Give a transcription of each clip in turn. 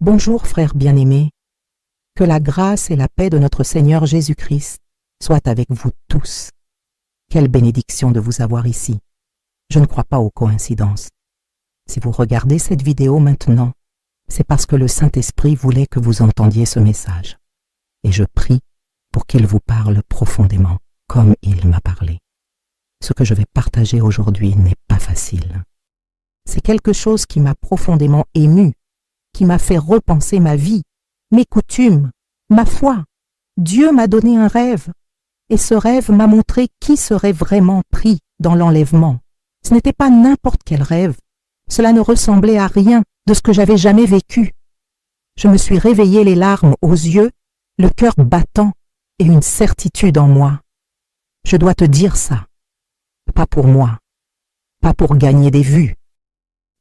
Bonjour frères bien-aimés, que la grâce et la paix de notre Seigneur Jésus-Christ soient avec vous tous. Quelle bénédiction de vous avoir ici. Je ne crois pas aux coïncidences. Si vous regardez cette vidéo maintenant, c'est parce que le Saint-Esprit voulait que vous entendiez ce message. Et je prie pour qu'il vous parle profondément, comme il m'a parlé. Ce que je vais partager aujourd'hui n'est pas facile. C'est quelque chose qui m'a profondément ému, qui m'a fait repenser ma vie, mes coutumes, ma foi. Dieu m'a donné un rêve, et ce rêve m'a montré qui serait vraiment pris dans l'enlèvement. Ce n'était pas n'importe quel rêve, cela ne ressemblait à rien de ce que j'avais jamais vécu. Je me suis réveillée les larmes aux yeux, le cœur battant et une certitude en moi. Je dois te dire ça, pas pour moi, pas pour gagner des vues,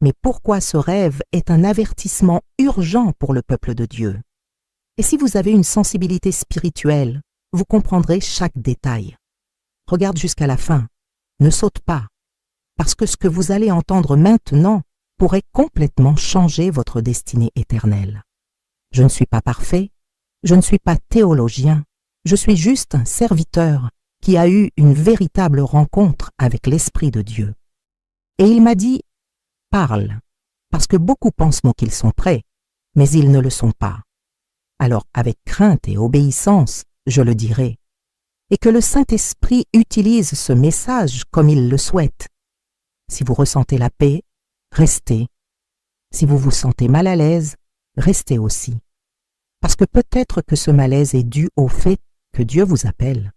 mais pourquoi ce rêve est un avertissement urgent pour le peuple de Dieu. Et si vous avez une sensibilité spirituelle, vous comprendrez chaque détail. Regarde jusqu'à la fin, ne saute pas, parce que ce que vous allez entendre maintenant pourrait complètement changer votre destinée éternelle. Je ne suis pas parfait, je ne suis pas théologien, je suis juste un serviteur qui a eu une véritable rencontre avec l'Esprit de Dieu. Et il m'a dit, parle, parce que beaucoup pensent qu'ils sont prêts, mais ils ne le sont pas. Alors, avec crainte et obéissance, je le dirai, et que le Saint-Esprit utilise ce message comme il le souhaite. Si vous ressentez la paix, restez. Si vous vous sentez mal à l'aise, restez aussi. Parce que peut-être que ce malaise est dû au fait que Dieu vous appelle.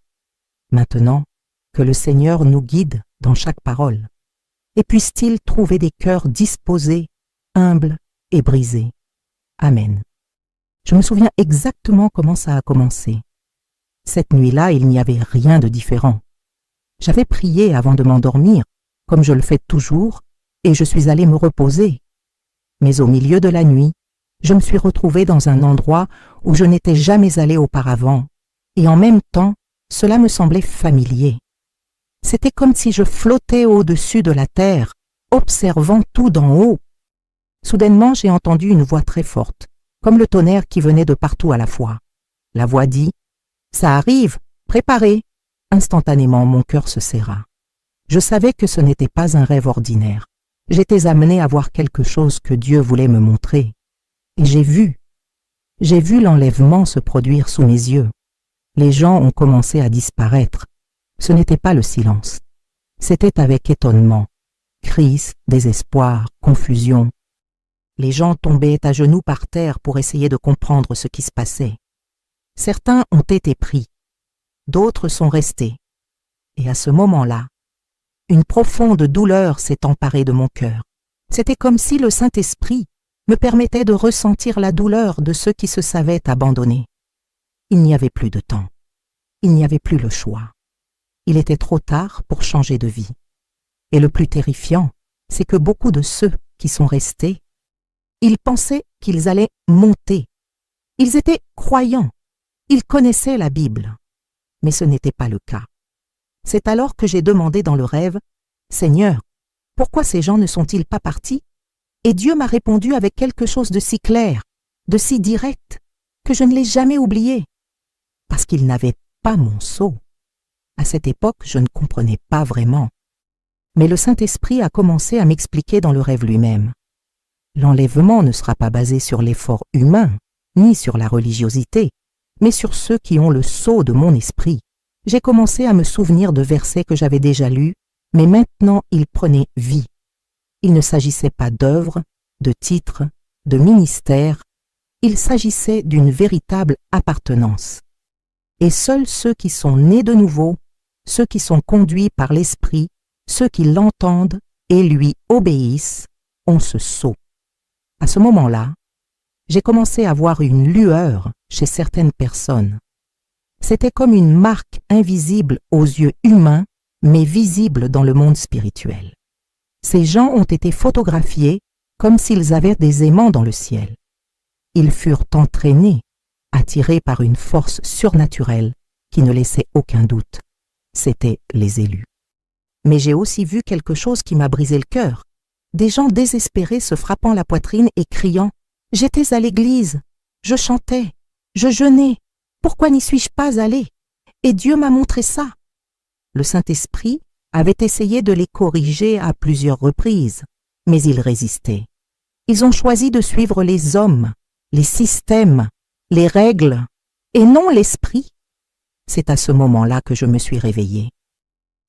Maintenant, que le Seigneur nous guide dans chaque parole. Et puisse-t-il trouver des cœurs disposés, humbles et brisés. Amen. Je me souviens exactement comment ça a commencé. Cette nuit-là, il n'y avait rien de différent. J'avais prié avant de m'endormir, comme je le fais toujours, et je suis allée me reposer. Mais au milieu de la nuit, je me suis retrouvée dans un endroit où je n'étais jamais allée auparavant, et en même temps, cela me semblait familier. C'était comme si je flottais au-dessus de la terre, observant tout d'en haut. Soudainement, j'ai entendu une voix très forte, comme le tonnerre qui venait de partout à la fois. La voix dit « Ça arrive, préparez !» Instantanément, mon cœur se serra. Je savais que ce n'était pas un rêve ordinaire. J'étais amenée à voir quelque chose que Dieu voulait me montrer. Et j'ai vu l'enlèvement se produire sous mes yeux. Les gens ont commencé à disparaître. Ce n'était pas le silence. C'était avec étonnement, crise, désespoir, confusion. Les gens tombaient à genoux par terre pour essayer de comprendre ce qui se passait. Certains ont été pris, d'autres sont restés. Et à ce moment-là, une profonde douleur s'est emparée de mon cœur. C'était comme si le Saint-Esprit me permettait de ressentir la douleur de ceux qui se savaient abandonnés. Il n'y avait plus de temps. Il n'y avait plus le choix. Il était trop tard pour changer de vie. Et le plus terrifiant, c'est que beaucoup de ceux qui sont restés, ils pensaient qu'ils allaient monter. Ils étaient croyants. Ils connaissaient la Bible. Mais ce n'était pas le cas. C'est alors que j'ai demandé dans le rêve, « Seigneur, pourquoi ces gens ne sont-ils pas partis ?» Et Dieu m'a répondu avec quelque chose de si clair, de si direct, que je ne l'ai jamais oublié. Parce qu'ils n'avaient pas mon sceau. À cette époque, je ne comprenais pas vraiment. Mais le Saint-Esprit a commencé à m'expliquer dans le rêve lui-même. L'enlèvement ne sera pas basé sur l'effort humain, ni sur la religiosité, mais sur ceux qui ont le sceau de mon esprit. J'ai commencé à me souvenir de versets que j'avais déjà lus, mais maintenant ils prenaient vie. Il ne s'agissait pas d'œuvres, de titres, de ministères, il s'agissait d'une véritable appartenance. Et seuls ceux qui sont nés de nouveau, ceux qui sont conduits par l'Esprit, ceux qui l'entendent et lui obéissent, ont ce sceau. À ce moment-là, j'ai commencé à voir une lueur chez certaines personnes. C'était comme une marque invisible aux yeux humains, mais visible dans le monde spirituel. Ces gens ont été photographiés comme s'ils avaient des aimants dans le ciel. Ils furent entraînés, attirés par une force surnaturelle qui ne laissait aucun doute. C'étaient les élus. Mais j'ai aussi vu quelque chose qui m'a brisé le cœur. Des gens désespérés se frappant la poitrine et criant J'étais à l'église, je chantais, je jeûnais. Pourquoi n'y suis-je pas allé? Et Dieu m'a montré ça. » Le Saint-Esprit avait essayé de les corriger à plusieurs reprises, mais ils résistaient. Ils ont choisi de suivre les hommes, les systèmes, les règles, et non l'esprit. C'est à ce moment-là que je me suis réveillée.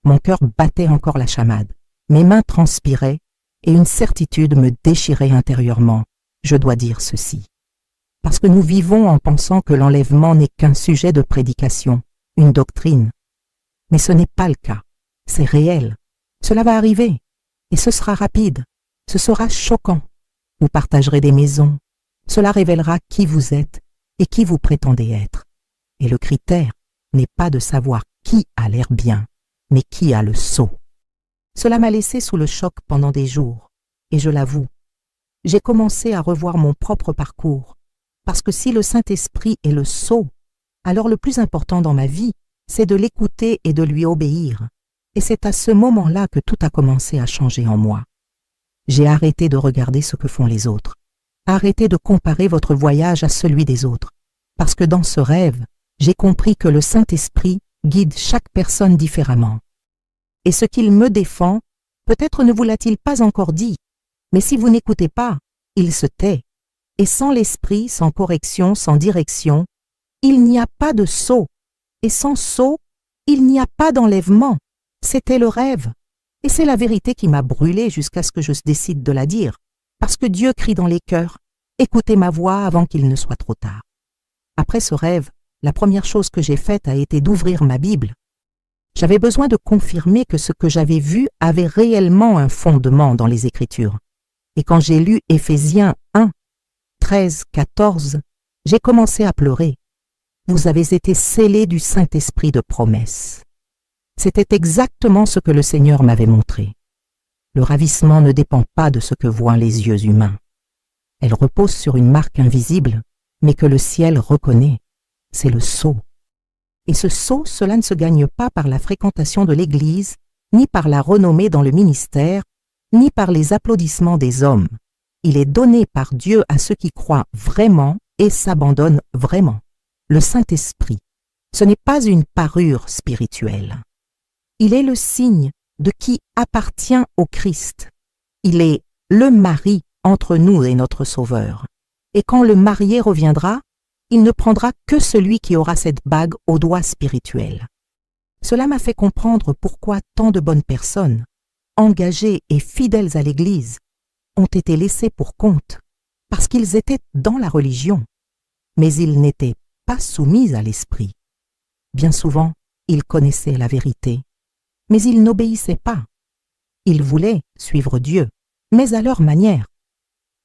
Mon cœur battait encore la chamade, mes mains transpiraient, et une certitude me déchirait intérieurement. Je dois dire ceci. Parce que nous vivons en pensant que l'enlèvement n'est qu'un sujet de prédication, une doctrine. Mais ce n'est pas le cas. C'est réel. Cela va arriver. Et ce sera rapide. Ce sera choquant. Vous partagerez des maisons. Cela révélera qui vous êtes et qui vous prétendez être. Et le critère n'est pas de savoir qui a l'air bien, mais qui a le sceau. Cela m'a laissé sous le choc pendant des jours. Et je l'avoue, j'ai commencé à revoir mon propre parcours. Parce que si le Saint-Esprit est le sceau, alors le plus important dans ma vie, c'est de l'écouter et de lui obéir. Et c'est à ce moment-là que tout a commencé à changer en moi. J'ai arrêté de regarder ce que font les autres. Arrêtez de comparer votre voyage à celui des autres. Parce que dans ce rêve, j'ai compris que le Saint-Esprit guide chaque personne différemment. Et ce qu'il me défend, peut-être ne vous l'a-t-il pas encore dit, mais si vous n'écoutez pas, il se tait. Et sans l'Esprit, sans correction, sans direction, il n'y a pas de sceau. Et sans sceau, il n'y a pas d'enlèvement. C'était le rêve. Et c'est la vérité qui m'a brûlée jusqu'à ce que je décide de la dire. Parce que Dieu crie dans les cœurs, écoutez ma voix avant qu'il ne soit trop tard. Après ce rêve, la première chose que j'ai faite a été d'ouvrir ma Bible. J'avais besoin de confirmer que ce que j'avais vu avait réellement un fondement dans les Écritures. Et quand j'ai lu Éphésiens 1, 13, 14, j'ai commencé à pleurer. Vous avez été scellés du Saint-Esprit de promesse. C'était exactement ce que le Seigneur m'avait montré. Le ravissement ne dépend pas de ce que voient les yeux humains. Elle repose sur une marque invisible, mais que le ciel reconnaît. C'est le sceau. Et ce sceau, cela ne se gagne pas par la fréquentation de l'Église, ni par la renommée dans le ministère, ni par les applaudissements des hommes. Il est donné par Dieu à ceux qui croient vraiment et s'abandonnent vraiment. Le Saint-Esprit, ce n'est pas une parure spirituelle. Il est le signe de qui appartient au Christ. Il est le mari entre nous et notre Sauveur. Et quand le marié reviendra, il ne prendra que celui qui aura cette bague au doigt spirituel. Cela m'a fait comprendre pourquoi tant de bonnes personnes, engagées et fidèles à l'Église, ont été laissées pour compte, parce qu'ils étaient dans la religion, mais ils n'étaient pas soumis à l'Esprit. Bien souvent, ils connaissaient la vérité, mais ils n'obéissaient pas. Ils voulaient suivre Dieu, mais à leur manière.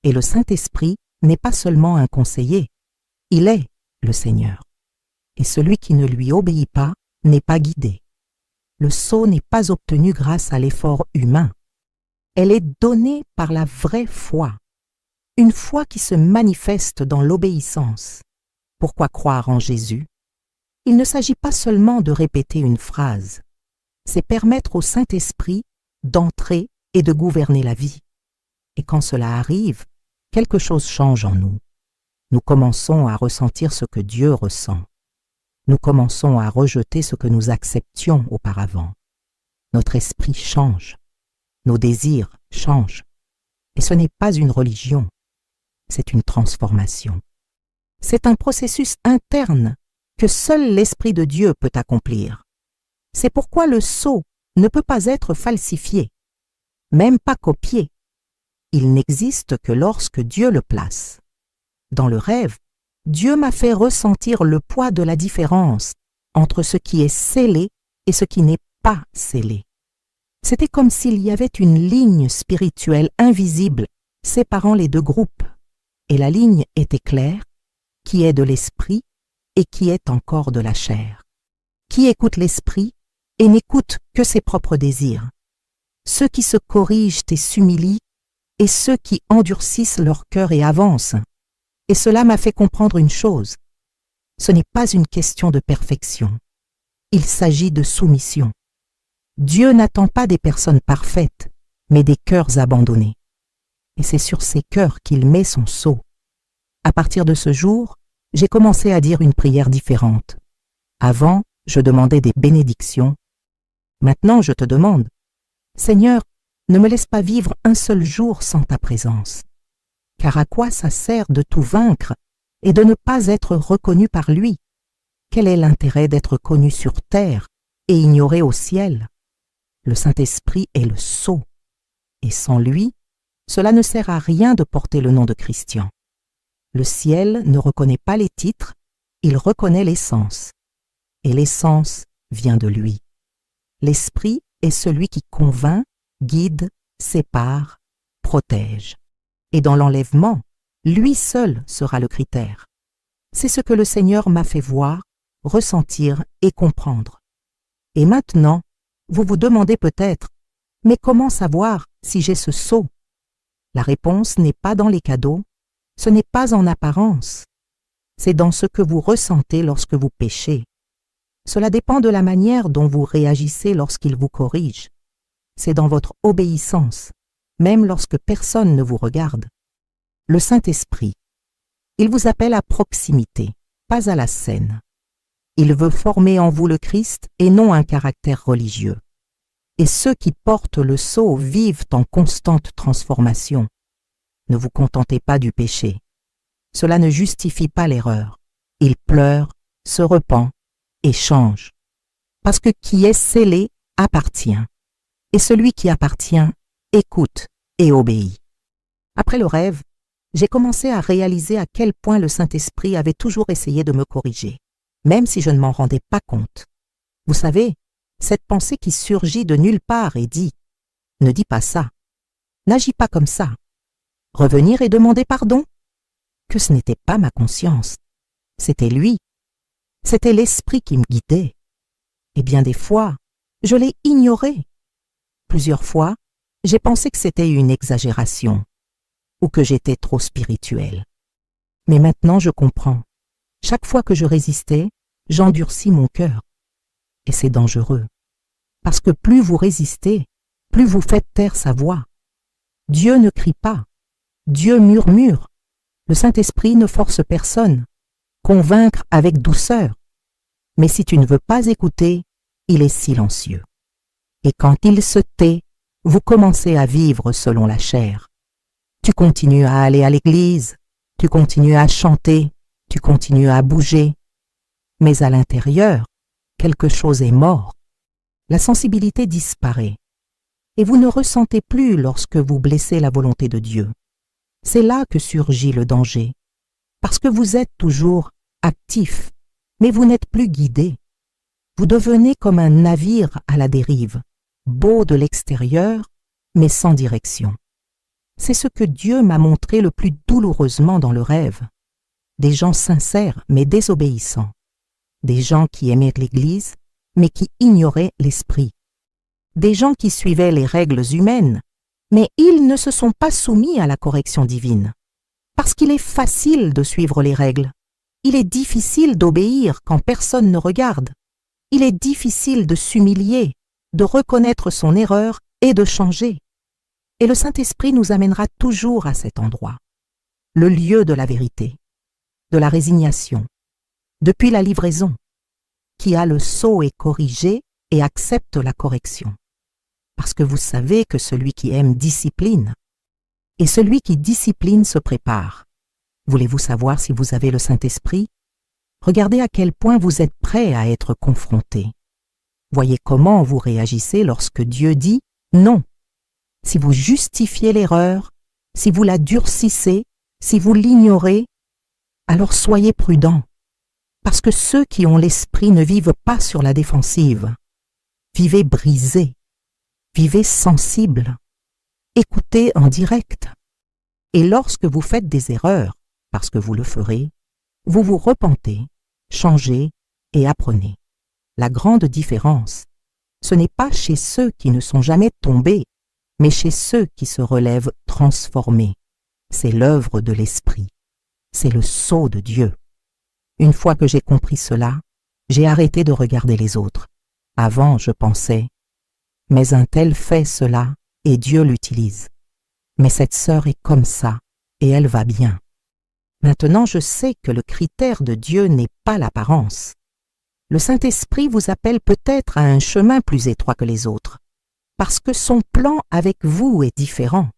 Et le Saint-Esprit n'est pas seulement un conseiller, il est le Seigneur. Et celui qui ne lui obéit pas n'est pas guidé. Le sceau n'est pas obtenu grâce à l'effort humain. Elle est donnée par la vraie foi, une foi qui se manifeste dans l'obéissance. Pourquoi croire en Jésus? Il ne s'agit pas seulement de répéter une phrase, c'est permettre au Saint-Esprit d'entrer et de gouverner la vie. Et quand cela arrive, quelque chose change en nous. Nous commençons à ressentir ce que Dieu ressent. Nous commençons à rejeter ce que nous acceptions auparavant. Notre esprit change. Nos désirs changent. Et ce n'est pas une religion, c'est une transformation. C'est un processus interne que seul l'Esprit de Dieu peut accomplir. C'est pourquoi le sceau ne peut pas être falsifié, même pas copié. Il n'existe que lorsque Dieu le place. Dans le rêve, Dieu m'a fait ressentir le poids de la différence entre ce qui est scellé et ce qui n'est pas scellé. C'était comme s'il y avait une ligne spirituelle invisible séparant les deux groupes, et la ligne était claire, qui est de l'esprit et qui est encore de la chair. Qui écoute l'esprit et n'écoute que ses propres désirs. Ceux qui se corrigent et s'humilient, et ceux qui endurcissent leur cœur et avancent. Et cela m'a fait comprendre une chose. Ce n'est pas une question de perfection. Il s'agit de soumission. Dieu n'attend pas des personnes parfaites, mais des cœurs abandonnés. Et c'est sur ces cœurs qu'il met son sceau. À partir de ce jour, j'ai commencé à dire une prière différente. Avant, je demandais des bénédictions. Maintenant, je te demande, Seigneur, ne me laisse pas vivre un seul jour sans ta présence. Car à quoi ça sert de tout vaincre et de ne pas être reconnu par lui? Quel est l'intérêt d'être connu sur terre et ignoré au ciel? Le Saint-Esprit est le sceau, et sans lui, cela ne sert à rien de porter le nom de Christian. Le ciel ne reconnaît pas les titres, il reconnaît l'essence. Et l'essence vient de lui. L'Esprit est celui qui convainc, guide, sépare, protège. Et dans l'enlèvement, lui seul sera le critère. C'est ce que le Seigneur m'a fait voir, ressentir et comprendre. Et maintenant, vous vous demandez peut-être, mais comment savoir si j'ai ce sceau? La réponse n'est pas dans les cadeaux, ce n'est pas en apparence. C'est dans ce que vous ressentez lorsque vous péchez. Cela dépend de la manière dont vous réagissez lorsqu'il vous corrige. C'est dans votre obéissance, même lorsque personne ne vous regarde. Le Saint-Esprit, il vous appelle à proximité, pas à la scène. Il veut former en vous le Christ et non un caractère religieux. Et ceux qui portent le sceau vivent en constante transformation. Ne vous contentez pas du péché. Cela ne justifie pas l'erreur. Il pleure, se repent et change. Parce que qui est scellé appartient. Et celui qui appartient écoute et obéit. Après le rêve, j'ai commencé à réaliser à quel point le Saint-Esprit avait toujours essayé de me corriger, même si je ne m'en rendais pas compte. Vous savez, cette pensée qui surgit de nulle part et dit « Ne dis pas ça, n'agis pas comme ça », revenir et demander pardon, que ce n'était pas ma conscience, c'était lui, c'était l'Esprit qui me guidait. Et bien des fois, je l'ai ignoré. Plusieurs fois, j'ai pensé que c'était une exagération ou que j'étais trop spirituel. Mais maintenant je comprends. Chaque fois que je résistais, j'endurcis mon cœur. Et c'est dangereux. Parce que plus vous résistez, plus vous faites taire sa voix. Dieu ne crie pas. Dieu murmure. Le Saint-Esprit ne force personne. Convaincre avec douceur. Mais si tu ne veux pas écouter, il est silencieux. Et quand il se tait, vous commencez à vivre selon la chair. Tu continues à aller à l'église, tu continues à chanter, tu continues à bouger. Mais à l'intérieur, quelque chose est mort. La sensibilité disparaît. Et vous ne ressentez plus lorsque vous blessez la volonté de Dieu. C'est là que surgit le danger. Parce que vous êtes toujours actif, mais vous n'êtes plus guidé. Vous devenez comme un navire à la dérive, beau de l'extérieur, mais sans direction. C'est ce que Dieu m'a montré le plus douloureusement dans le rêve. Des gens sincères, mais désobéissants. Des gens qui aimaient l'Église, mais qui ignoraient l'Esprit. Des gens qui suivaient les règles humaines, mais ils ne se sont pas soumis à la correction divine. Parce qu'il est facile de suivre les règles. Il est difficile d'obéir quand personne ne regarde. Il est difficile de s'humilier, de reconnaître son erreur et de changer. Et le Saint-Esprit nous amènera toujours à cet endroit, le lieu de la vérité, de la résignation, depuis la livraison, qui a le sceau est corrigé et accepte la correction. Parce que vous savez que celui qui aime discipline, et celui qui discipline se prépare. Voulez-vous savoir si vous avez le Saint-Esprit? Regardez à quel point vous êtes prêt à être confronté. Voyez comment vous réagissez lorsque Dieu dit « non ». Si vous justifiez l'erreur, si vous la durcissez, si vous l'ignorez, alors soyez prudents, parce que ceux qui ont l'esprit ne vivent pas sur la défensive. Vivez brisés, vivez sensibles, écoutez en direct. Et lorsque vous faites des erreurs, parce que vous le ferez, vous vous repentez, changez et apprenez. La grande différence, ce n'est pas chez ceux qui ne sont jamais tombés, mais chez ceux qui se relèvent transformés. C'est l'œuvre de l'Esprit. C'est le sceau de Dieu. Une fois que j'ai compris cela, j'ai arrêté de regarder les autres. Avant, je pensais, mais un tel fait cela et Dieu l'utilise. Mais cette sœur est comme ça et elle va bien. Maintenant, je sais que le critère de Dieu n'est pas l'apparence. Le Saint-Esprit vous appelle peut-être à un chemin plus étroit que les autres, parce que son plan avec vous est différent.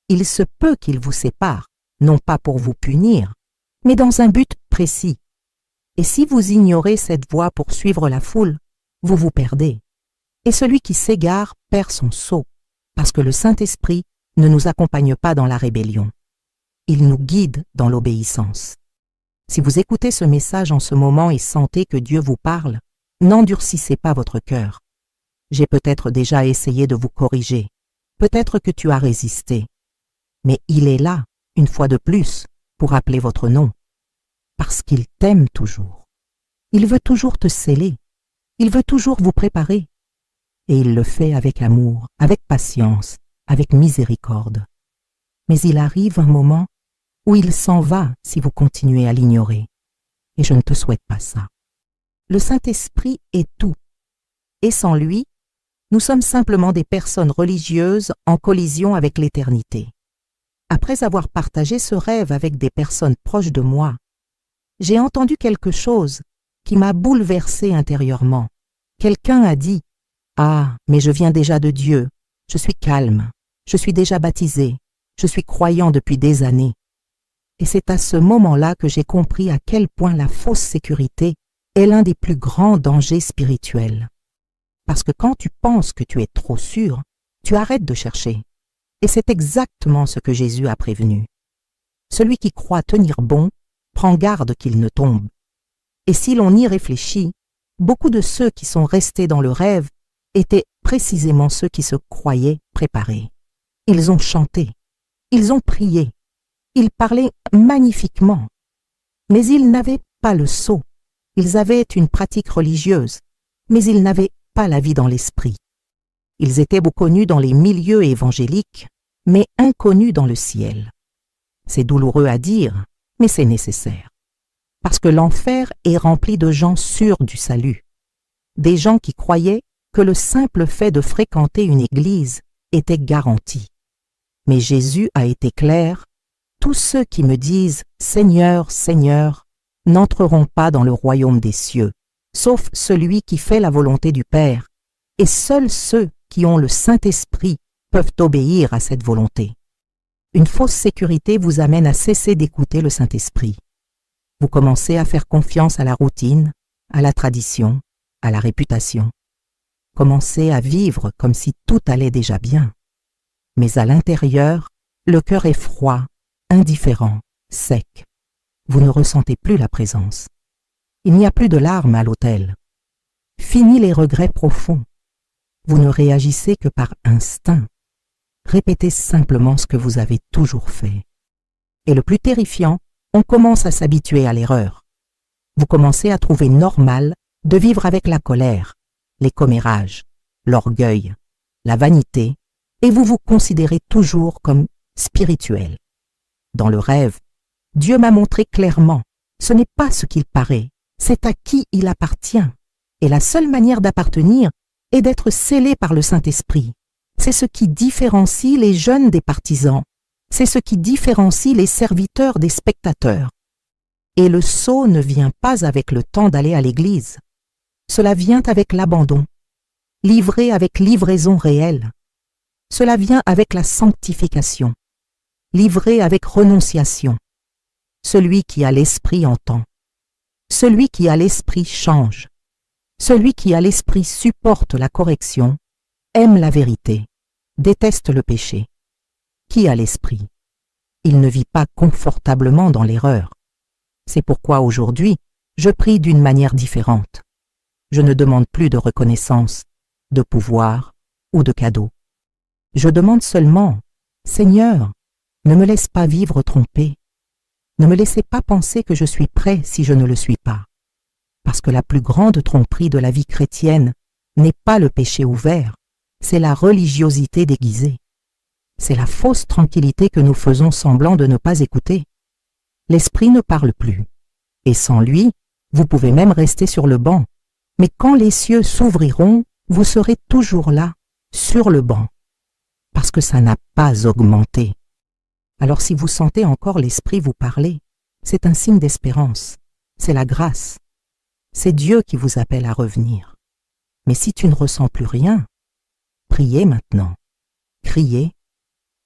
Il se peut qu'il vous sépare, non pas pour vous punir, mais dans un but précis. Et si vous ignorez cette voie pour suivre la foule, vous vous perdez. Et celui qui s'égare perd son sceau, parce que le Saint-Esprit ne nous accompagne pas dans la rébellion. Il nous guide dans l'obéissance. Si vous écoutez ce message en ce moment et sentez que Dieu vous parle, n'endurcissez pas votre cœur. J'ai peut-être déjà essayé de vous corriger, peut-être que tu as résisté, mais il est là, une fois de plus, pour appeler votre nom, parce qu'il t'aime toujours. Il veut toujours te sceller, il veut toujours vous préparer, et il le fait avec amour, avec patience, avec miséricorde. Mais il arrive un moment où il s'en va si vous continuez à l'ignorer. Et je ne te souhaite pas ça. Le Saint-Esprit est tout. Et sans lui, nous sommes simplement des personnes religieuses en collision avec l'éternité. Après avoir partagé ce rêve avec des personnes proches de moi, j'ai entendu quelque chose qui m'a bouleversée intérieurement. Quelqu'un a dit « Ah, mais je viens déjà de Dieu, je suis calme, je suis déjà baptisé, je suis croyant depuis des années. » Et c'est à ce moment-là que j'ai compris à quel point la fausse sécurité est l'un des plus grands dangers spirituels. Parce que quand tu penses que tu es trop sûr, tu arrêtes de chercher. Et c'est exactement ce que Jésus a prévenu. Celui qui croit tenir bon, prend garde qu'il ne tombe. Et si l'on y réfléchit, beaucoup de ceux qui sont restés dans le rêve étaient précisément ceux qui se croyaient préparés. Ils ont chanté, ils ont prié, ils parlaient magnifiquement, mais ils n'avaient pas le sceau. Ils avaient une pratique religieuse, mais ils n'avaient pas la vie dans l'esprit. Ils étaient beaucoup connus dans les milieux évangéliques, mais inconnus dans le ciel. C'est douloureux à dire, mais c'est nécessaire. Parce que l'enfer est rempli de gens sûrs du salut. Des gens qui croyaient que le simple fait de fréquenter une église était garanti. Mais Jésus a été clair. Tous ceux qui me disent « Seigneur, Seigneur » n'entreront pas dans le royaume des cieux, sauf celui qui fait la volonté du Père, et seuls ceux qui ont le Saint-Esprit peuvent obéir à cette volonté. Une fausse sécurité vous amène à cesser d'écouter le Saint-Esprit. Vous commencez à faire confiance à la routine, à la tradition, à la réputation. Commencez à vivre comme si tout allait déjà bien. Mais à l'intérieur, le cœur est froid, indifférent, sec. Vous ne ressentez plus la présence. Il n'y a plus de larmes à l'autel. Fini les regrets profonds. Vous ne réagissez que par instinct. Répétez simplement ce que vous avez toujours fait. Et le plus terrifiant, on commence à s'habituer à l'erreur. Vous commencez à trouver normal de vivre avec la colère, les commérages, l'orgueil, la vanité, et vous vous considérez toujours comme spirituel. Dans le rêve, Dieu m'a montré clairement, ce n'est pas ce qu'il paraît, c'est à qui il appartient. Et la seule manière d'appartenir est d'être scellé par le Saint-Esprit. C'est ce qui différencie les jeunes des partisans. C'est ce qui différencie les serviteurs des spectateurs. Et le sceau ne vient pas avec le temps d'aller à l'église. Cela vient avec l'abandon, livré avec livraison réelle. Cela vient avec la sanctification, livré avec renonciation. Celui qui a l'esprit entend. Celui qui a l'esprit change. Celui qui a l'esprit supporte la correction, aime la vérité, déteste le péché. Qui a l'esprit? Il ne vit pas confortablement dans l'erreur. C'est pourquoi aujourd'hui, je prie d'une manière différente. Je ne demande plus de reconnaissance, de pouvoir ou de cadeaux. Je demande seulement, Seigneur, ne me laisse pas vivre trompé. Ne me laissez pas penser que je suis prêt si je ne le suis pas. Parce que la plus grande tromperie de la vie chrétienne n'est pas le péché ouvert, c'est la religiosité déguisée. C'est la fausse tranquillité que nous faisons semblant de ne pas écouter. L'esprit ne parle plus. Et sans lui, vous pouvez même rester sur le banc. Mais quand les cieux s'ouvriront, vous serez toujours là, sur le banc. Parce que ça n'a pas augmenté. Alors si vous sentez encore l'esprit vous parler, C'est un signe d'espérance, c'est la grâce. C'est Dieu qui vous appelle à revenir. Mais si tu ne ressens plus rien, priez maintenant, criez,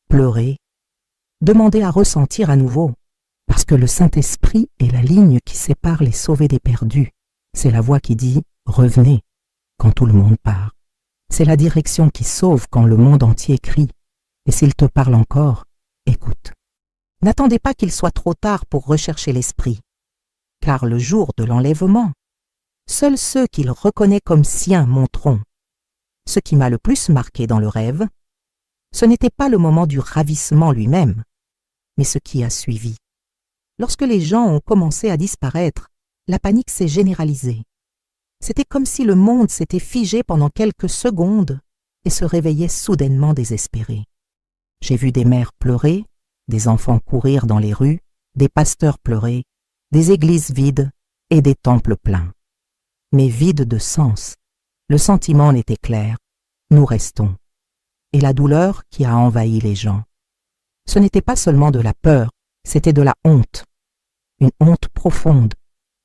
pleurez, demandez à ressentir à nouveau, parce que le Saint-Esprit est la ligne qui sépare les sauvés des perdus. C'est la voix qui dit « Revenez » quand tout le monde part. C'est la direction qui sauve quand le monde entier crie. Et s'il te parle encore, écoute. N'attendez pas qu'il soit trop tard pour rechercher l'Esprit, car le jour de l'enlèvement, seuls ceux qu'il reconnaît comme siens monteront. Ce qui m'a le plus marqué dans le rêve, ce n'était pas le moment du ravissement lui-même, mais ce qui a suivi. Lorsque les gens ont commencé à disparaître, la panique s'est généralisée. C'était comme si le monde s'était figé pendant quelques secondes et se réveillait soudainement désespéré. J'ai vu des mères pleurer, des enfants courir dans les rues, des pasteurs pleurer, des églises vides et des temples pleins. Mais vides de sens. Le sentiment en était clair. Nous restons. Et la douleur qui a envahi les gens. Ce n'était pas seulement de la peur, c'était de la honte. Une honte profonde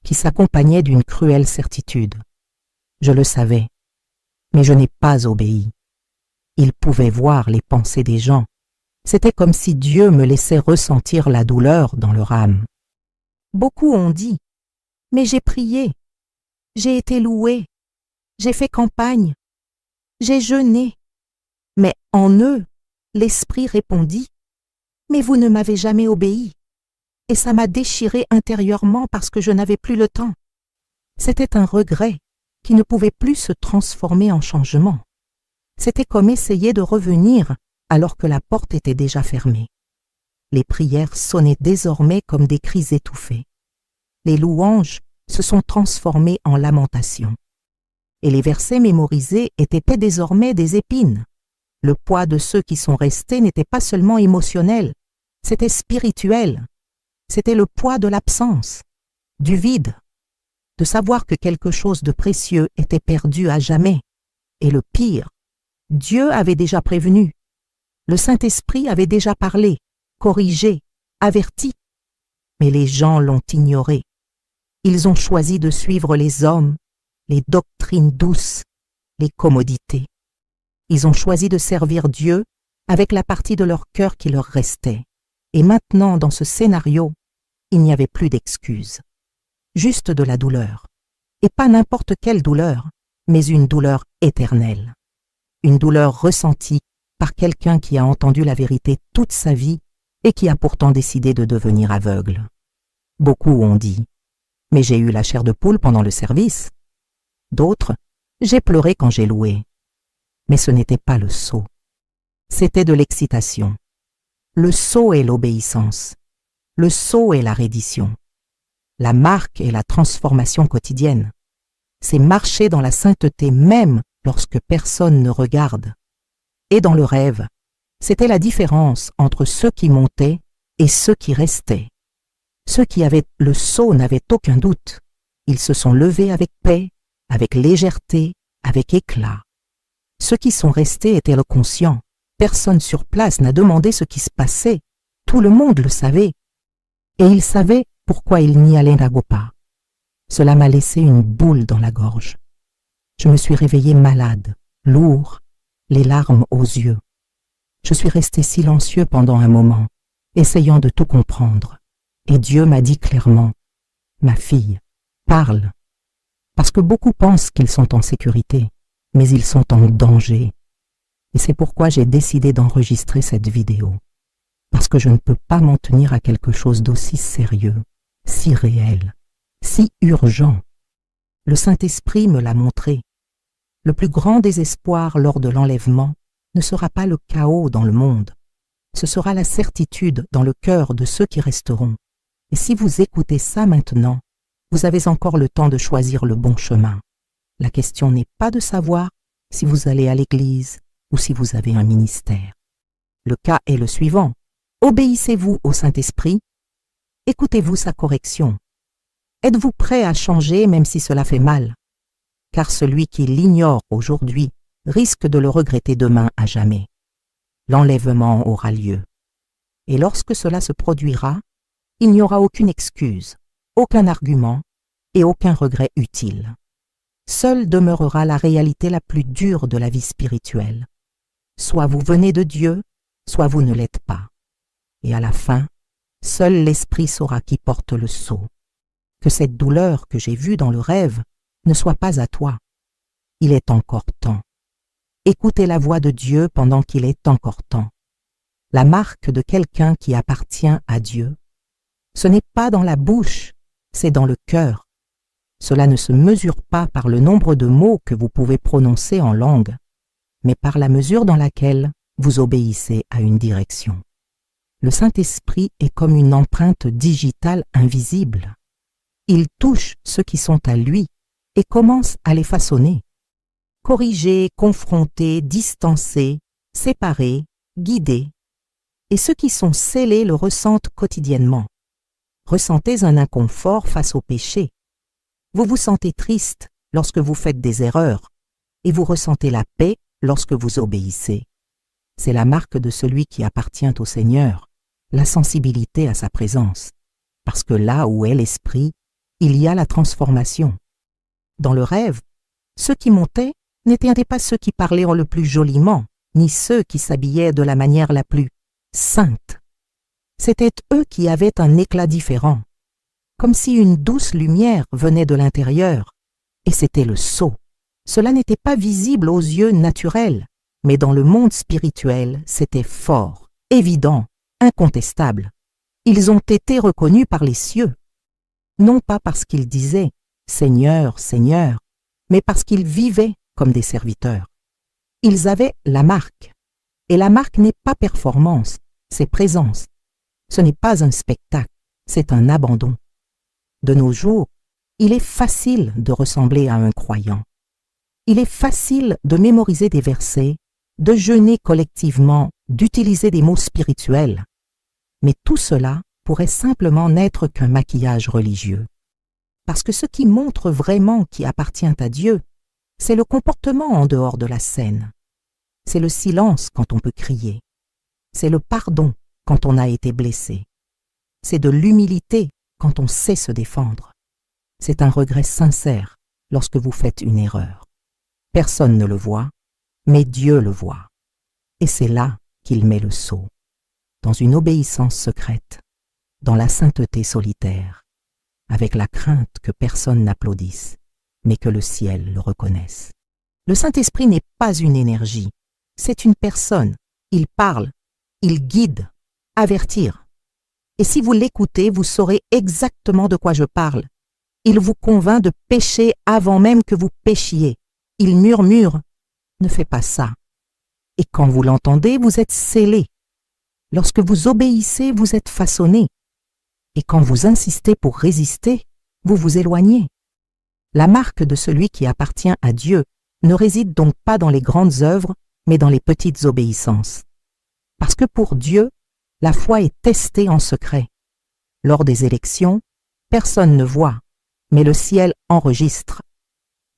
qui s'accompagnait d'une cruelle certitude. Je le savais, mais je n'ai pas obéi. Il pouvait voir les pensées des gens. C'était comme si Dieu me laissait ressentir la douleur dans leur âme. Beaucoup ont dit, mais j'ai prié, j'ai été loué, j'ai fait campagne, j'ai jeûné. Mais en eux, l'Esprit répondit, mais vous ne m'avez jamais obéi. Et ça m'a déchiré intérieurement parce que je n'avais plus le temps. C'était un regret qui ne pouvait plus se transformer en changement. C'était comme essayer de revenir alors que la porte était déjà fermée. Les prières sonnaient désormais comme des cris étouffés. Les louanges se sont transformées en lamentations. Et les versets mémorisés étaient désormais des épines. Le poids de ceux qui sont restés n'était pas seulement émotionnel, c'était spirituel. C'était le poids de l'absence, du vide, de savoir que quelque chose de précieux était perdu à jamais. Et le pire, Dieu avait déjà prévenu. Le Saint-Esprit avait déjà parlé, corrigé, averti. Mais les gens l'ont ignoré. Ils ont choisi de suivre les hommes, les doctrines douces, les commodités. Ils ont choisi de servir Dieu avec la partie de leur cœur qui leur restait. Et maintenant, dans ce scénario, il n'y avait plus d'excuses. Juste de la douleur. Et pas n'importe quelle douleur, mais une douleur éternelle. Une douleur ressentie par quelqu'un qui a entendu la vérité toute sa vie et qui a pourtant décidé de devenir aveugle. Beaucoup ont dit « Mais j'ai eu la chair de poule pendant le service ». D'autres « J'ai pleuré quand j'ai loué ». Mais ce n'était pas le sceau. C'était de l'excitation. Le sceau est l'obéissance. Le sceau est la reddition. La marque est la transformation quotidienne. C'est marcher dans la sainteté même lorsque personne ne regarde. Et dans le rêve, c'était la différence entre ceux qui montaient et ceux qui restaient. Ceux qui avaient le sceau n'avaient aucun doute. Ils se sont levés avec paix, avec légèreté, avec éclat. Ceux qui sont restés étaient le conscient. Personne sur place n'a demandé ce qui se passait. Tout le monde le savait. Et ils savaient pourquoi ils n'y allaient pas. Cela m'a laissé une boule dans la gorge. Je me suis réveillé malade, lourd, les larmes aux yeux. Je suis resté silencieux pendant un moment, essayant de tout comprendre. Et Dieu m'a dit clairement, « Ma fille, parle. » Parce que beaucoup pensent qu'ils sont en sécurité, mais ils sont en danger. Et c'est pourquoi j'ai décidé d'enregistrer cette vidéo. Parce que je ne peux pas m'en tenir à quelque chose d'aussi sérieux, si réel, si urgent. Le Saint-Esprit me l'a montré. Le plus grand désespoir lors de l'enlèvement ne sera pas le chaos dans le monde. Ce sera la certitude dans le cœur de ceux qui resteront. Et si vous écoutez ça maintenant, vous avez encore le temps de choisir le bon chemin. La question n'est pas de savoir si vous allez à l'église ou si vous avez un ministère. Le cas est le suivant. Obéissez-vous au Saint-Esprit? Écoutez-vous sa correction? Êtes-vous prêt à changer même si cela fait mal? Car celui qui l'ignore aujourd'hui risque de le regretter demain à jamais. L'enlèvement aura lieu. Et lorsque cela se produira, il n'y aura aucune excuse, aucun argument et aucun regret utile. Seule demeurera la réalité la plus dure de la vie spirituelle. Soit vous venez de Dieu, soit vous ne l'êtes pas. Et à la fin, seul l'Esprit saura qui porte le sceau. Que cette douleur que j'ai vue dans le rêve ne soit pas à toi. Il est encore temps. Écoutez la voix de Dieu pendant qu'il est encore temps. La marque de quelqu'un qui appartient à Dieu, ce n'est pas dans la bouche, c'est dans le cœur. Cela ne se mesure pas par le nombre de mots que vous pouvez prononcer en langue, mais par la mesure dans laquelle vous obéissez à une direction. Le Saint-Esprit est comme une empreinte digitale invisible. Il touche ceux qui sont à lui et commence à les façonner. Corriger, confronter, distancer, séparer, guider. Et ceux qui sont scellés le ressentent quotidiennement. Ressentez un inconfort face au péché. Vous vous sentez triste lorsque vous faites des erreurs et vous ressentez la paix lorsque vous obéissez. C'est la marque de celui qui appartient au Seigneur, la sensibilité à sa présence, parce que là où est l'Esprit, il y a la transformation. Dans le rêve, ceux qui montaient n'étaient pas ceux qui parlaient le plus joliment, ni ceux qui s'habillaient de la manière la plus sainte. C'étaient eux qui avaient un éclat différent, comme si une douce lumière venait de l'intérieur, et c'était le sceau. Cela n'était pas visible aux yeux naturels, mais dans le monde spirituel, c'était fort, évident, incontestable. Ils ont été reconnus par les cieux, non pas parce qu'ils disaient « Seigneur, Seigneur », mais parce qu'ils vivaient comme des serviteurs. Ils avaient la marque, et la marque n'est pas performance, c'est présence. Ce n'est pas un spectacle, c'est un abandon. De nos jours, il est facile de ressembler à un croyant. Il est facile de mémoriser des versets, de jeûner collectivement, d'utiliser des mots spirituels. Mais tout cela pourrait simplement n'être qu'un maquillage religieux. Parce que ce qui montre vraiment qui appartient à Dieu, c'est le comportement en dehors de la scène. C'est le silence quand on peut crier. C'est le pardon quand on a été blessé. C'est de l'humilité quand on sait se défendre. C'est un regret sincère lorsque vous faites une erreur. Personne ne le voit, mais Dieu le voit. Et c'est là qu'il met le sceau, dans une obéissance secrète, dans la sainteté solitaire, avec la crainte que personne n'applaudisse, mais que le ciel le reconnaisse. Le Saint-Esprit n'est pas une énergie, c'est une personne. Il parle, il guide, avertir. Et si vous l'écoutez, vous saurez exactement de quoi je parle. Il vous convainc de pécher avant même que vous péchiez. Il murmure, ne fais pas ça. Et quand vous l'entendez, vous êtes scellé. Lorsque vous obéissez, vous êtes façonné. Et quand vous insistez pour résister, vous vous éloignez. La marque de celui qui appartient à Dieu ne réside donc pas dans les grandes œuvres, mais dans les petites obéissances. Parce que pour Dieu, la foi est testée en secret. Lors des élections, personne ne voit, mais le ciel enregistre.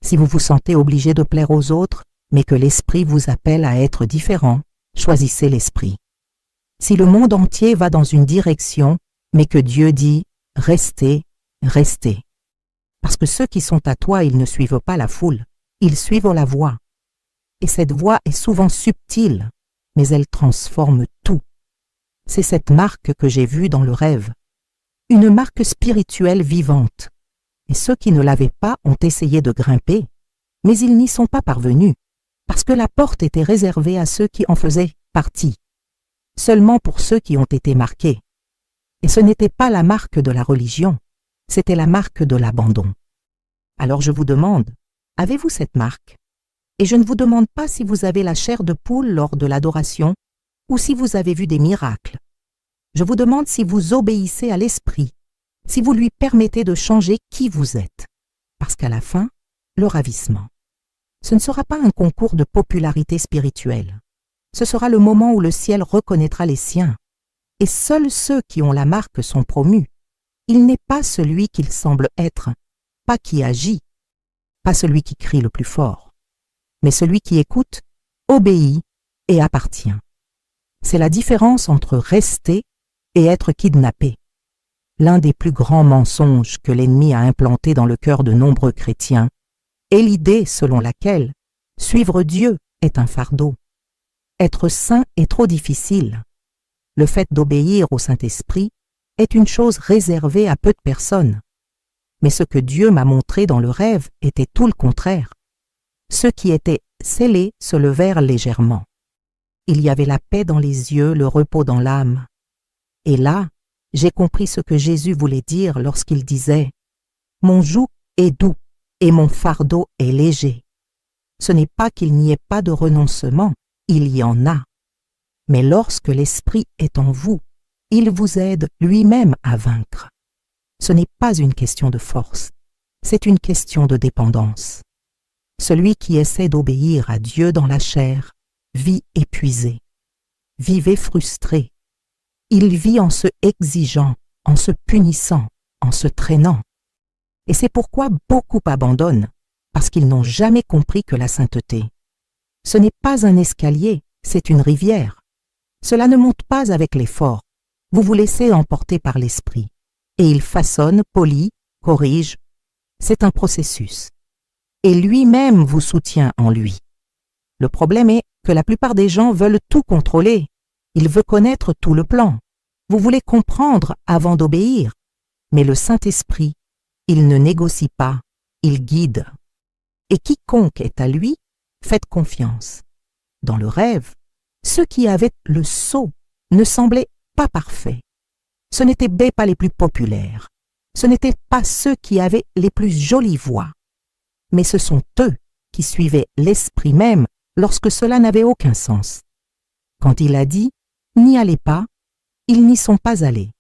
Si vous vous sentez obligé de plaire aux autres, mais que l'Esprit vous appelle à être différent, choisissez l'Esprit. Si le monde entier va dans une direction, mais que Dieu dit « restez, restez ». Parce que ceux qui sont à toi, ils ne suivent pas la foule, ils suivent la voix. Et cette voix est souvent subtile, mais elle transforme tout. C'est cette marque que j'ai vue dans le rêve. Une marque spirituelle vivante. Et ceux qui ne l'avaient pas ont essayé de grimper, mais ils n'y sont pas parvenus, parce que la porte était réservée à ceux qui en faisaient partie, seulement pour ceux qui ont été marqués. Et ce n'était pas la marque de la religion, c'était la marque de l'abandon. Alors je vous demande, avez-vous cette marque? Et je ne vous demande pas si vous avez la chair de poule lors de l'adoration ou si vous avez vu des miracles. Je vous demande si vous obéissez à l'Esprit, si vous lui permettez de changer qui vous êtes. Parce qu'à la fin, le ravissement. Ce ne sera pas un concours de popularité spirituelle. Ce sera le moment où le ciel reconnaîtra les siens. Et seuls ceux qui ont la marque sont promus. Il n'est pas celui qu'il semble être, pas qui agit, pas celui qui crie le plus fort, mais celui qui écoute, obéit et appartient. C'est la différence entre rester et être kidnappé. l'un des plus grands mensonges que l'ennemi a implanté dans le cœur de nombreux chrétiens est l'idée selon laquelle suivre Dieu est un fardeau. Être saint est trop difficile. Le fait d'obéir au Saint-Esprit est une chose réservée à peu de personnes. Mais ce que Dieu m'a montré dans le rêve était tout le contraire. Ceux qui étaient scellés se levèrent légèrement. Il y avait la paix dans les yeux, le repos dans l'âme. Et là, j'ai compris ce que Jésus voulait dire lorsqu'il disait « Mon joug est doux et mon fardeau est léger ». Ce n'est pas qu'il n'y ait pas de renoncement, il y en a. Mais lorsque l'Esprit est en vous, il vous aide lui-même à vaincre. Ce n'est pas une question de force, c'est une question de dépendance. Celui qui essaie d'obéir à Dieu dans la chair vit épuisé, vivez frustré. Il vit en se exigeant, en se punissant, en se traînant. Et c'est pourquoi beaucoup abandonnent, parce qu'ils n'ont jamais compris que la sainteté, ce n'est pas un escalier, c'est une rivière. Cela ne monte pas avec l'effort. Vous vous laissez emporter par l'esprit. Et il façonne, polit, corrige. C'est un processus. Et lui-même vous soutient en lui. Le problème est que la plupart des gens veulent tout contrôler. Ils veulent connaître tout le plan. Vous voulez comprendre avant d'obéir. Mais le Saint-Esprit, il ne négocie pas, il guide. Et quiconque est à lui, faites confiance. Dans le rêve, ceux qui avaient le sceau ne semblaient pas parfaits. Ce n'étaient pas les plus populaires. Ce n'étaient pas ceux qui avaient les plus jolies voix. Mais ce sont eux qui suivaient l'esprit même lorsque cela n'avait aucun sens. Quand il a dit « n'y allez pas », ils n'y sont pas allés.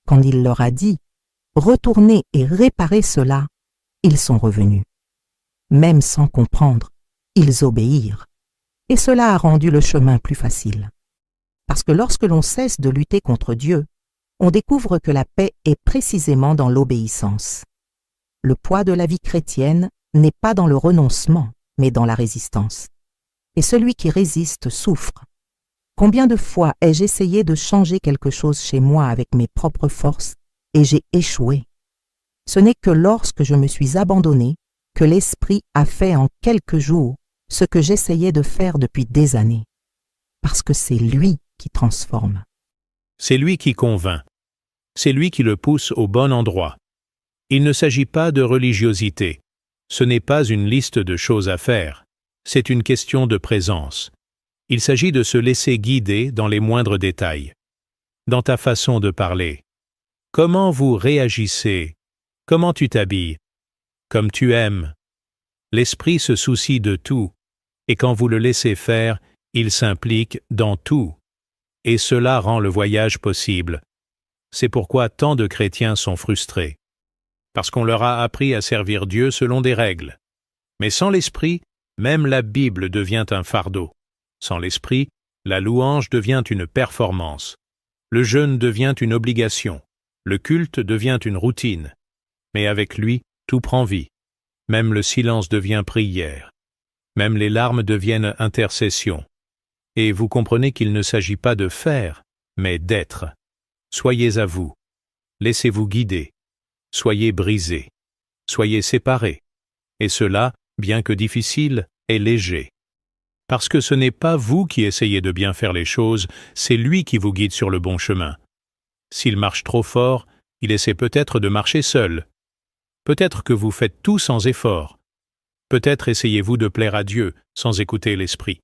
Quand il leur a dit « retournez et réparez cela », ils sont revenus. Même sans comprendre, ils obéirent. Et cela a rendu le chemin plus facile. Parce que lorsque l'on cesse de lutter contre Dieu, on découvre que la paix est précisément dans l'obéissance. Le poids de la vie chrétienne n'est pas dans le renoncement, mais dans la résistance. Et celui qui résiste souffre. Combien de fois ai-je essayé de changer quelque chose chez moi avec mes propres forces et j'ai échoué? Ce n'est que lorsque je me suis abandonné que l'Esprit a fait en quelques jours ce que j'essayais de faire depuis des années. Parce que c'est lui qui transforme. C'est lui qui convainc. C'est lui qui le pousse au bon endroit. Il ne s'agit pas de religiosité. Ce n'est pas une liste de choses à faire. C'est une question de présence. Il s'agit de se laisser guider dans les moindres détails. Dans ta façon de parler. Comment vous réagissez? Comment tu t'habilles? Comme tu aimes. L'Esprit se soucie de tout, et quand vous le laissez faire, il s'implique dans tout. Et cela rend le voyage possible. C'est pourquoi tant de chrétiens sont frustrés. Parce qu'on leur a appris à servir Dieu selon des règles. Mais sans l'Esprit, même la Bible devient un fardeau. Sans l'Esprit, la louange devient une performance. Le jeûne devient une obligation. Le culte devient une routine. Mais avec lui, tout prend vie. Même le silence devient prière. Même les larmes deviennent intercession. Et vous comprenez qu'il ne s'agit pas de faire, mais d'être. Soyez à vous. Laissez-vous guider. Soyez brisés. Soyez séparés. Et cela, bien que difficile, est léger. Parce que ce n'est pas vous qui essayez de bien faire les choses, c'est lui qui vous guide sur le bon chemin. S'il marche trop fort, il essaie peut-être de marcher seul. Peut-être que vous faites tout sans effort. Peut-être essayez-vous de plaire à Dieu sans écouter l'Esprit.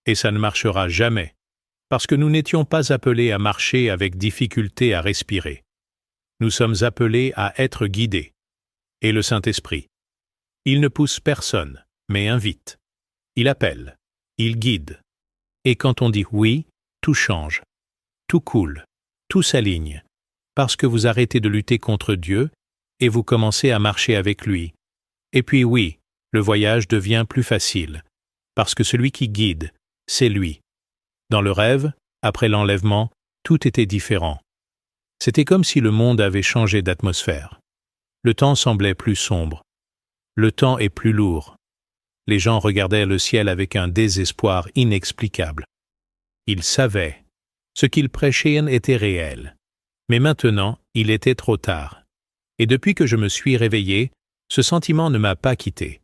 Et ça ne marchera jamais, parce que nous n'étions pas appelés à marcher avec difficulté à respirer. Nous sommes appelés à être guidés. Et le Saint-Esprit. Il ne pousse personne, mais invite. Il appelle. Il guide. Et quand on dit oui, tout change. Tout coule. Tout s'aligne. Parce que vous arrêtez de lutter contre Dieu et vous commencez à marcher avec lui. Et puis oui, le voyage devient plus facile. Parce que celui qui guide, c'est lui. Dans le rêve, après l'enlèvement, tout était différent. C'était comme si le monde avait changé d'atmosphère. Le temps semblait plus sombre. Le temps est plus lourd. Les gens regardaient le ciel avec un désespoir inexplicable. Ils savaient. Ce qu'ils prêchaient était réel. Mais maintenant, il était trop tard. Et depuis que je me suis réveillé, ce sentiment ne m'a pas quitté.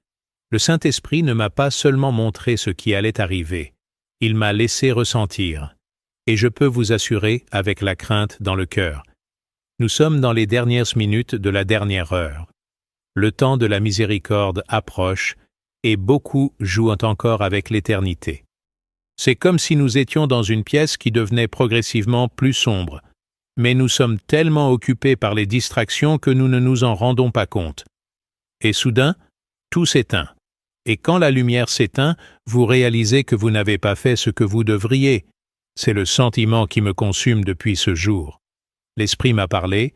Le Saint-Esprit ne m'a pas seulement montré ce qui allait arriver, il m'a laissé ressentir. Et je peux vous assurer, avec la crainte dans le cœur, nous sommes dans les dernières minutes de la dernière heure. Le temps de la miséricorde approche, et beaucoup jouent encore avec l'éternité. C'est comme si nous étions dans une pièce qui devenait progressivement plus sombre, mais nous sommes tellement occupés par les distractions que nous ne nous en rendons pas compte. Et soudain, tout s'éteint. Et quand la lumière s'éteint, vous réalisez que vous n'avez pas fait ce que vous devriez. C'est le sentiment qui me consume depuis ce jour. L'Esprit m'a parlé.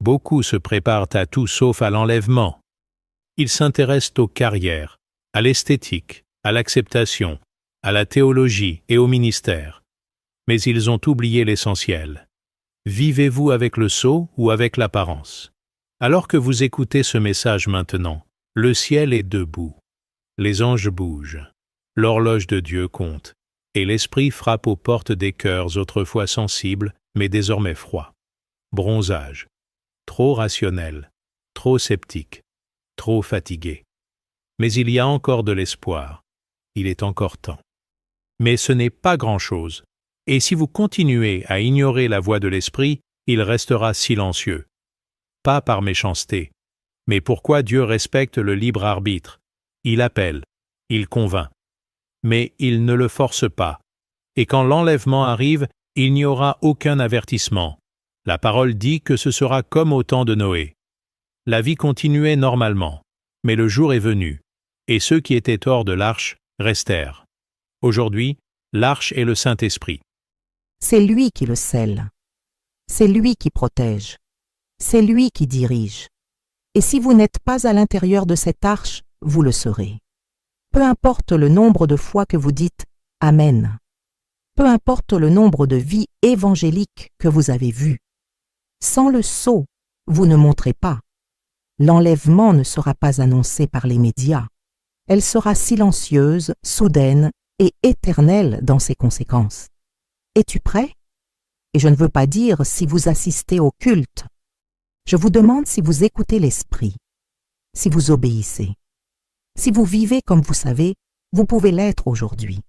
Beaucoup se préparent à tout sauf à l'enlèvement. Ils s'intéressent aux carrières, à l'esthétique, à l'acceptation, à la théologie et au ministère. Mais ils ont oublié l'essentiel. Vivez-vous avec le sceau ou avec l'apparence? Alors que vous écoutez ce message maintenant, le ciel est debout. Les anges bougent. L'horloge de Dieu compte. Et l'Esprit frappe aux portes des cœurs autrefois sensibles, mais désormais froids. Bronzage. Trop rationnel. Trop sceptique. Trop fatigué. Mais il y a encore de l'espoir. Il est encore temps. Mais ce n'est pas grand-chose. Et si vous continuez à ignorer la voix de l'Esprit, il restera silencieux. Pas par méchanceté. Mais pourquoi Dieu respecte le libre arbitre? Il appelle, il convainc. Mais il ne le force pas. Et quand l'enlèvement arrive, il n'y aura aucun avertissement. La parole dit que ce sera comme au temps de Noé. La vie continuait normalement, mais le jour est venu, et ceux qui étaient hors de l'arche restèrent. Aujourd'hui, l'arche est le Saint-Esprit. C'est lui qui le scelle. C'est lui qui protège. C'est lui qui dirige. Et si vous n'êtes pas à l'intérieur de cette arche, vous le serez. Peu importe le nombre de fois que vous dites « Amen », peu importe le nombre de vies évangéliques que vous avez vues, sans le sceau, vous ne montrez pas. L'enlèvement ne sera pas annoncé par les médias. Elle sera silencieuse, soudaine et éternelle dans ses conséquences. Es-tu prêt? Et je ne veux pas dire si vous assistez au culte. Je vous demande si vous écoutez l'Esprit, si vous obéissez. Si vous vivez comme vous savez, vous pouvez l'être aujourd'hui,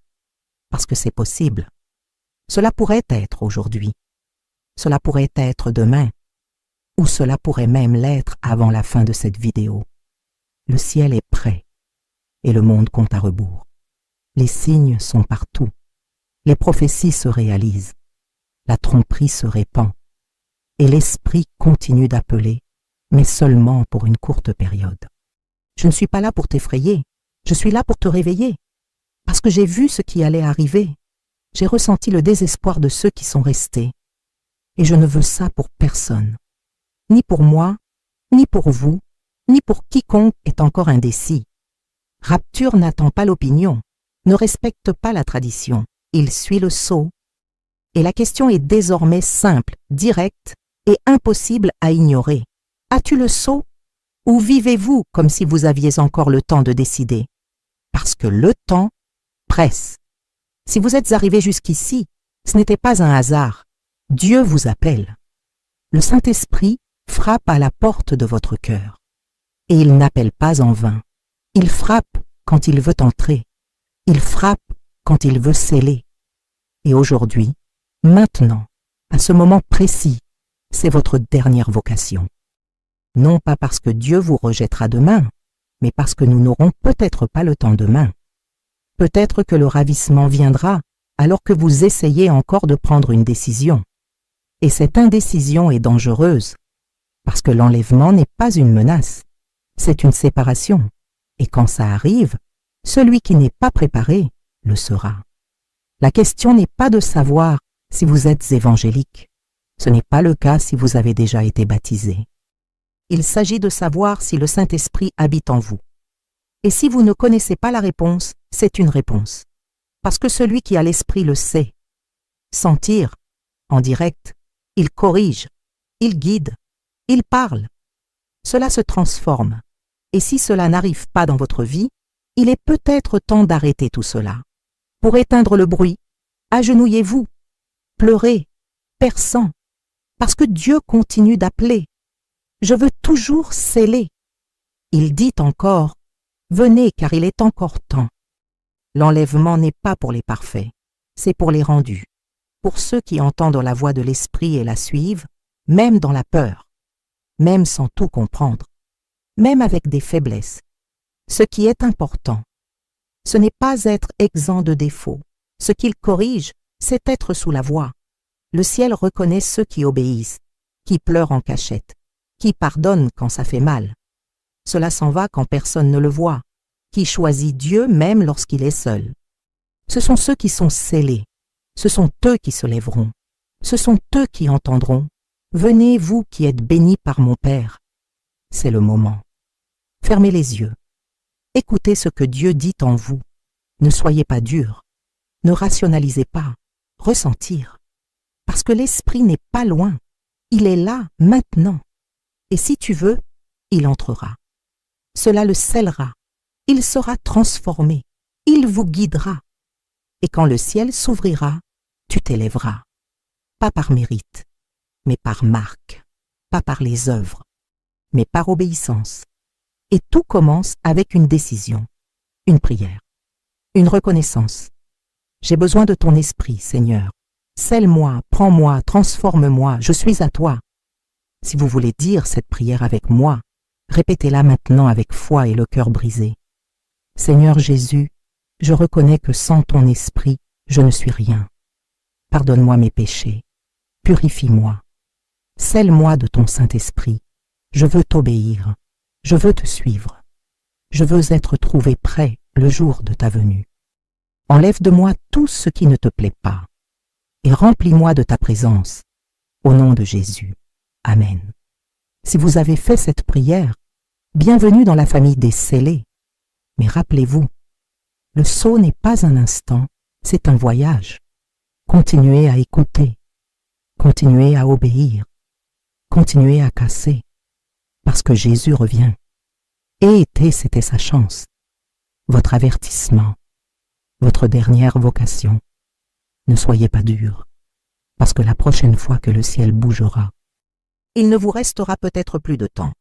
parce que c'est possible. Cela pourrait être aujourd'hui, cela pourrait être demain, ou cela pourrait même l'être avant la fin de cette vidéo. Le ciel est prêt, et le monde compte à rebours. Les signes sont partout, les prophéties se réalisent, la tromperie se répand, et l'Esprit continue d'appeler, mais seulement pour une courte période. Je ne suis pas là pour t'effrayer, je suis là pour te réveiller, parce que j'ai vu ce qui allait arriver. J'ai ressenti le désespoir de ceux qui sont restés. Et je ne veux ça pour personne, ni pour moi, ni pour vous, ni pour quiconque est encore indécis. Rapture n'attend pas l'opinion, ne respecte pas la tradition, il suit le sceau. Et la question est désormais simple, directe et impossible à ignorer. As-tu le sceau? Ou vivez-vous comme si vous aviez encore le temps de décider? Parce que le temps presse. Si vous êtes arrivé jusqu'ici, ce n'était pas un hasard. Dieu vous appelle. Le Saint-Esprit frappe à la porte de votre cœur. Et il n'appelle pas en vain. Il frappe quand il veut entrer. Il frappe quand il veut sceller. Et aujourd'hui, maintenant, à ce moment précis, c'est votre dernière vocation. Non pas parce que Dieu vous rejettera demain, mais parce que nous n'aurons peut-être pas le temps demain. Peut-être que le ravissement viendra alors que vous essayez encore de prendre une décision. Et cette indécision est dangereuse, parce que l'enlèvement n'est pas une menace, c'est une séparation. Et quand ça arrive, celui qui n'est pas préparé le sera. La question n'est pas de savoir si vous êtes évangélique. Ce n'est pas le cas si vous avez déjà été baptisé. Il s'agit de savoir si le Saint-Esprit habite en vous. Et si vous ne connaissez pas la réponse, c'est une réponse. Parce que celui qui a l'Esprit le sait. Sentir, en direct, il corrige, il guide, il parle. Cela se transforme. Et si cela n'arrive pas dans votre vie, il est peut-être temps d'arrêter tout cela. Pour éteindre le bruit, agenouillez-vous, pleurez, perçant, Parce que Dieu continue d'appeler. Je veux toujours sceller. Il dit encore, venez car il est encore temps. L'enlèvement n'est pas pour les parfaits, c'est pour les rendus, pour ceux qui entendent la voix de l'Esprit et la suivent, même dans la peur, même sans tout comprendre, même avec des faiblesses. Ce qui est important, ce n'est pas être exempt de défauts. Ce qu'il corrige, c'est être sous la voie. Le ciel reconnaît ceux qui obéissent, qui pleurent en cachette, qui pardonnent quand ça fait mal. Cela s'en va quand personne ne le voit, qui choisit Dieu même lorsqu'il est seul. Ce sont ceux qui sont scellés, ce sont eux qui se lèveront, ce sont eux qui entendront. Venez, vous qui êtes bénis par mon Père. C'est le moment. Fermez les yeux. Écoutez ce que Dieu dit en vous. Ne soyez pas durs. Ne rationalisez pas. Ressentir. Parce que l'Esprit n'est pas loin. Il est là, maintenant. Et si tu veux, il entrera. Cela le scellera. Il sera transformé. Il vous guidera. Et quand le ciel s'ouvrira, tu t'élèveras. Pas par mérite, mais par marque. Pas par les œuvres, mais par obéissance. Et tout commence avec une décision, une prière, une reconnaissance. J'ai besoin de ton esprit, Seigneur. Scelle-moi, prends-moi, transforme-moi, je suis à toi. Si vous voulez dire cette prière avec moi, répétez-la maintenant avec foi et le cœur brisé. Seigneur Jésus, je reconnais que sans ton esprit, je ne suis rien. Pardonne-moi mes péchés, purifie-moi. Scelle-moi de ton Saint-Esprit. Je veux t'obéir. Je veux te suivre. Je veux être trouvé prêt le jour de ta venue. Enlève de moi tout ce qui ne te plaît pas et remplis-moi de ta présence. Au nom de Jésus. Amen. Si vous avez fait cette prière, bienvenue dans la famille des scellés. Mais rappelez-vous, le saut n'est pas un instant, c'est un voyage. Continuez à écouter, continuez à obéir, continuez à casser. Parce que Jésus revient. Et c'était sa chance, votre avertissement, votre dernière vocation. Ne soyez pas durs, parce que la prochaine fois que le ciel bougera, il ne vous restera peut-être plus de temps.